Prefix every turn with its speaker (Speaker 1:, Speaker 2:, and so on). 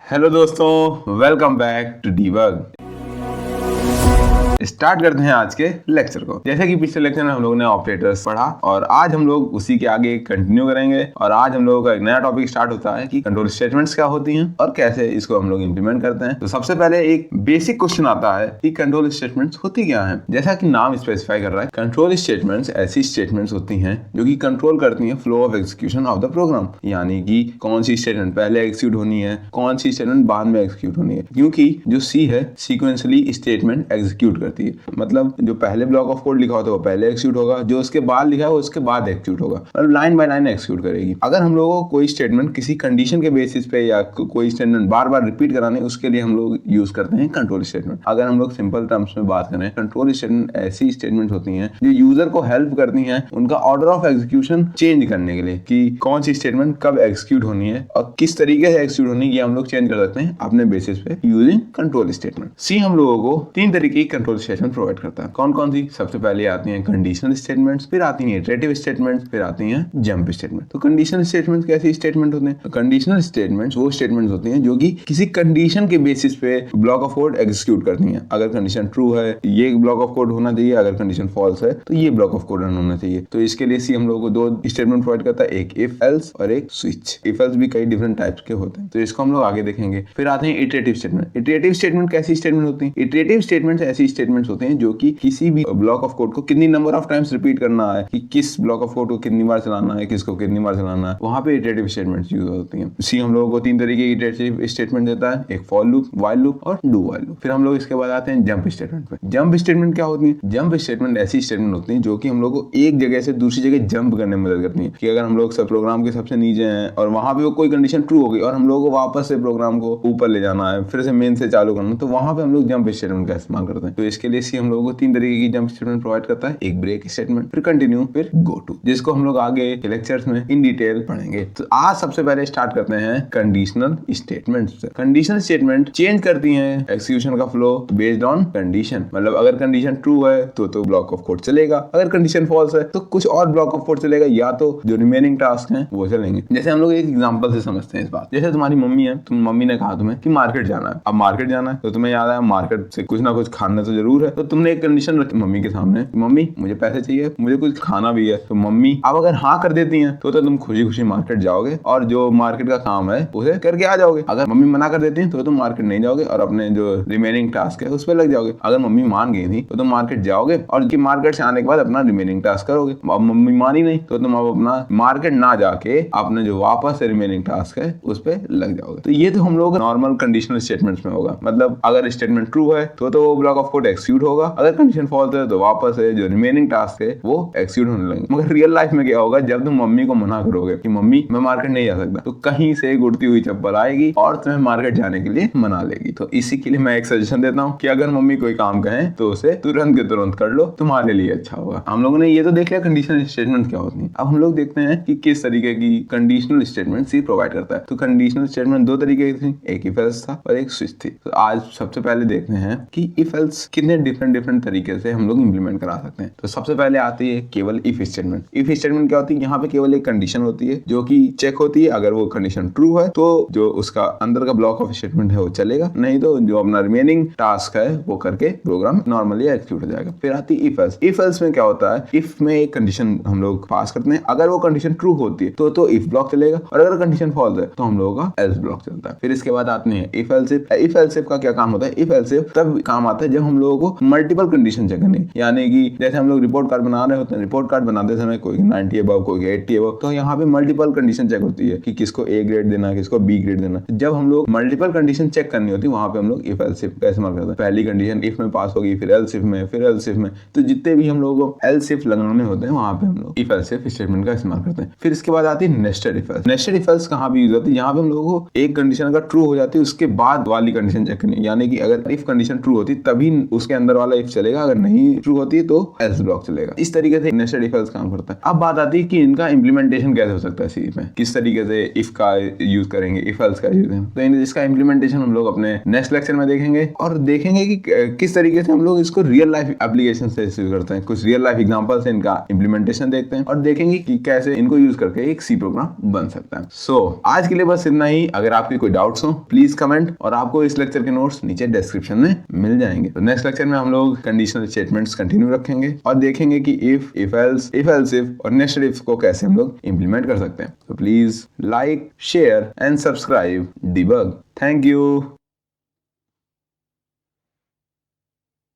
Speaker 1: Hello दोस्तों, welcome back to debug. Start करते हैं आज के लेक्चर को। जैसे कि पिछले लेक्चर में हम लोगों ने ऑपरेटर्स पढ़ा और आज हम लोग उसी के आगे कंटिन्यू करेंगे। और आज हम लोगों का एक नया टॉपिक स्टार्ट होता है कि कंट्रोल स्टेटमेंट्स क्या होती हैं और कैसे इसको हम लोग इंप्लीमेंट करते हैं। तो सबसे पहले एक बेसिक क्वेश्चन आता है कि कंट्रोल स्टेटमेंट्स होती क्या है। जैसा कि नाम स्पेसिफाई कर रहा है, कंट्रोल स्टेटमेंट्स ऐसी स्टेटमेंट्स होती हैं जो कि कंट्रोल करती हैं flow of execution of the program, यानी कि कौन सी स्टेटमेंट पहले एग्जीक्यूट होनी है, कौन सी स्टेटमेंट बाद में एग्जीक्यूट होनी है। क्योंकि जो सी है सीक्वेंसली स्टेटमेंट एग्जीक्यूट करती है, मतलब जो पहले ब्लॉक ऑफ कोड लिखा होता है वो पहले एग्जीक्यूट होगा, जो उसके बाद लिखा है वो उसके बाद एग्जीक्यूट होगा, मतलब लाइन बाय लाइन एग्जीक्यूट करेगी। अगर हम लोगों को कोई स्टेटमेंट किसी कंडीशन के बेसिस पे या कोई स्टेटमेंट बार बार रिपीट कराने, उसके लिए हम लोग यूज करते हैं कंट्रोल स्टेटमेंट। अगर हम लोग सिंपल टर्म्स में बात करें, कंट्रोल स्टेटमेंट ऐसी स्टेटमेंट होती हैं जो यूजर को हेल्प करती हैं उनका ऑर्डर ऑफ एग्जीक्यूशन चेंज करने के लिए, कि कौन सी स्टेटमेंट कब एग्जीक्यूट होनी है और किस तरीके से एग्जीक्यूट होनी है, हम लोग चेंज कर सकते हैं अपने बेसिस पे यूजिंग कंट्रोल स्टेटमेंट। सी हम लोगों को तीन तरीके की कंट्रोल स्टेटमेंट प्रोवाइड करता है। कौन कौन सी? सबसे पहले आती हैं कंडीशनल स्टेटमेंट्स, फिर आती हैं इटरेटिव स्टेटमेंट्स, फिर आती हैं जंप स्टेटमेंट। तो कंडीशनल स्टेटमेंट्स कैसी स्टेटमेंट होते हैं? कंडीशनल स्टेटमेंट्स वो स्टेटमेंट्स होती हैं जो कि किसी कंडीशन के बेसिस पे ब्लॉक ऑफ कोड एग्जीक्यूट करती हैं। अगर कंडीशन ट्रू है ये ब्लॉक ऑफ कोड होना चाहिए, अगर कंडीशन फॉल्स है तो ये ब्लॉक ऑफ कोड रन होना चाहिए। तो इसके लिए सी हम लोगों को दो स्टेटमेंट प्रोवाइड करता है, एक इफ एल्स और एक स्विच। इफ एल्स भी कई डिफरेंट टाइप्स के होते हैं, तो इसको हम लोग आगे देखेंगे। फिर आते हैं इटरेटिव स्टेटमेंट। इटरेटिव स्टेटमेंट कैसी स्टेटमेंट होती है? इटरेटिव स्टेटमेंट्स ऐसी स्टेटमेंट्स होते हैं जो कि किसी भी ब्लॉक ऑफ कोड को कितनी नंबर ऑफ टाइम्स रिपीट करना है, कि किस ब्लॉक ऑफ कोड को कितनी बार चलाना है, किसको कितनी बार चलाना है, वहां पे इटरेटिव स्टेटमेंट्स यूज होती हैं। सी हम लोगों को तीन तरीके की इटरेटिव स्टेटमेंट देता है, एक फॉर लूप, व्हाइल लूप और डू व्हाइल लूप। फिर हम लोग इसके बाद आते हैं जंप स्टेटमेंट पे। जंप स्टेटमेंट क्या होती है? जंप स्टेटमेंट ऐसी स्टेटमेंट होती है जो कि हम लोग को एक जगह से दूसरी जगह जंप करने में मदद करती है। कि अगर हम लोग सब प्रोग्राम के सबसे नीचे हैं और वहां पे कोई कंडीशन ट्रू हो गई और हम लोग को वापस से प्रोग्राम को ऊपर ले जाना है, फिर से मेन से चालू करना, तो वहां पे हम लोग जंप स्टेटमेंट का इस्तेमाल करते हैं। तो इसके लिए सी हम लोगों को तीन तरीके की जंप स्टेटमेंट प्रोवाइड करता है, एक ब्रेक स्टेटमेंट, फिर कंटिन्यू, फिर गो टू, जिसको हम लोग आगे के लेक्चर्स में इन डिटेल पढ़ेंगे। तो आज सबसे पहले स्टार्ट करते हैं कंडीशनल स्टेटमेंट से। कंडीशनल स्टेटमेंट चेंज करती हैं एग्जीक्यूशन का फ्लो बेस्ड ऑन कंडीशन, मतलब अगर कंडीशन ट्रू है तो ब्लॉक ऑफ कोड चलेगा, अगर कंडीशन फॉल्स है तो कुछ और ब्लॉक ऑफ कोड चलेगा, या तो जो रिमेनिंग टास्क हैं वो चलेंगे। जैसे हम लोग एक एग्जांपल से समझते हैं इस बात। जैसे तुम्हारी मम्मी है, मम्मी ने कहा तुम्हें कि मार्केट जाना है। अब मार्केट जाना है तो तुम्हें याद आया मार्केट से कुछ ना कुछ खाना तो जरूर है, तो तुमने एक कंडीशन रखी मम्मी के सामने, मम्मी मुझे पैसे चाहिए, मुझे कुछ खाना भी है। तो मम्मी अब अगर हाँ कर देती हैं तो तुम खुशी खुशी मार्केट जाओगे और जो मार्केट का काम है उसे करके आ जाओगे। अगर मम्मी मना कर देती हैं तो तुम मार्केट नहीं जाओगे और अपने जो रिमेनिंग टास्क है उस पर लग जाओगे। अगर मम्मी मान गई थी तो तुम मार्केट जाओगे और मार्केट से आने के बाद अपना रिमेनिंग टास्क करोगे। अब मम्मी मानी नहीं तो तुम अब अपना मार्केट ना जाके अपने जो वापस से रिमेनिंग टास्क है उस पर लग जाओगे। तो ये तो हम लोग नॉर्मल कंडीशनल स्टेटमेंट्स में होगा, मतलब अगर स्टेटमेंट ट्रू है तो वो ब्लॉक ऑफ कोड एग्जीक्यूट होगा, अगर कंडीशन फॉल्स है तो वापस से जो रिमेनिंग टास्क है वो एग्जीक्यूट होने लगेंगे। मगर रियल लाइफ में क्या होगा, जब तुम मम्मी को मना करोगे कि मम्मी मैं मार्केट नहीं जा सकता, तो कहीं से एक उड़ती हुई चप्पल आएगी और तुम्हें मार्केट जाने के लिए मना लेगी। तो इसी के लिए मैं एक सजेशन देता हूँ कि अगर मम्मी कोई काम कहे तो उसे तुरंत के तुरंत कर लो, तुम्हारे लिए अच्छा होगा। हम लोगों ने ये तो देख लिया कंडीशनल स्टेटमेंट क्या होती है। अब हम लोग देखते हैं कि किस तरीके की कंडीशनल स्टेटमेंट सी प्रोवाइड करता है। तो कंडीशनल स्टेटमेंट दो तरीके की थी, एक इफ एल्स था और एक स्विच थी। तो आज सबसे पहले देखते हैं कि इफ एल्स कितने डिफरेंट तरीके से हम लोग इंप्लीमेंट करा सकते हैं। तो सबसे पहले आती है केवल इफ स्टेटमेंट। इफ स्टेटमेंट क्या होती है? यहाँ पे केवल एक कंडीशन होती है जो कि चेक होती है, अगर वो कंडीशन ट्रू है तो जो उसका अंदर का ब्लॉक ऑफ स्टेटमेंट है वो चलेगा, नहीं तो जो अपना रिमेनिंग टास्क है वो करके प्रोग्राम नॉर्मली एग्जीक्यूट हो जाएगा। फिर आती है इफ एल्स। इफ एल्स में क्या होता है? इफ में एक कंडीशन हम लोग पास करते हैं, अगर वो कंडीशन ट्रू होती है तो इफ ब्लॉक चलेगा, और अगर कंडीशन फॉल्स है तो हम लोगों का एल्स ब्लॉक चलता है। फिर इसके बाद आते हैं if else if. If else if का क्या काम होता है? इफ एल्स इफ तब काम आता है जब हम लोगों को मल्टीपल कंडीशन चेक करनी, यानी कि जैसे हम लोग रिपोर्ट कार्ड बना रहे होते हैं, रिपोर्ट कार्ड बनाते समय कोई 90 अबव कोई 80 अबव, तो यहाँ पे मल्टीपल कंडीशन चेक होती है कि किसको ए ग्रेड देना है, किसको बी ग्रेड देना है। जब हम लोग मल्टीपल कंडीशन चेक करनी होती है वहां पे हम लोग इफ एल्स इफ का इस्तेमाल करते हैं। पहली कंडीशन इफ में पास होगी, फिर एल्स इफ में, फिर एल्स इफ में, तो जितने भी हम लोगों को एल्स इफ लगाने होते हैं वहां पे हम लोग इफ एल्स इफ स्टेटमेंट का इस्तेमाल करते हैं। फिर इसके बाद आती है nested if else. Nested if else कहाँ भी यूज होती है? यहाँ पे हम लोगों को एक कंडीशन अगर ट्रू हो जाती है उसके बाद वाली कंडीशन चेक करनी है, यानी कि अगर इफ कंडीशन ट्रू होती तभी उसके अंदर वाला इफ चलेगा, अगर नहीं ट्रू होती तो एल्स ब्लॉक चलेगा। इस तरीके से नेस्टेड इफ एल्स काम करता है। अब बात आती है कि इनका इम्प्लीमेंटेशन कैसे हो सकता है सी में, किस तरीके से इफ का यूज करेंगे, इफ एल्स का यूज करेंगे। तो इसका इम्प्लीमेंटेशन हम लोग अपने नेक्स्ट लेक्चर में देखेंगे और देखेंगे कि किस तरीके से हम लोग इसको रियल लाइफ एप्लीकेशन से यूज करते हैं। कुछ रियल लाइफ एग्जांपल से इनका इम्प्लीमेंटेशन देखते हैं और देखेंगे कि कैसे इनको यूज करके एक सी प्रोग्राम बन सकता है। सो आज के लिए बस इतना ही। अगर आपके कोई डाउट्स हो प्लीज कमेंट, और आपको इस लेक्चर के नोट्स नीचे डिस्क्रिप्शन में मिल जाएंगे। तो नेक्स्ट लेक्चर में हम लोग कंडीशनल स्टेटमेंट्स कंटिन्यू रखेंगे और देखेंगे कि इफ, इफ एल्स इफ और नेस्टेड इफ को कैसे हम लोग इंप्लीमेंट कर सकते हैं। तो please like, share and subscribe debug. Thank you.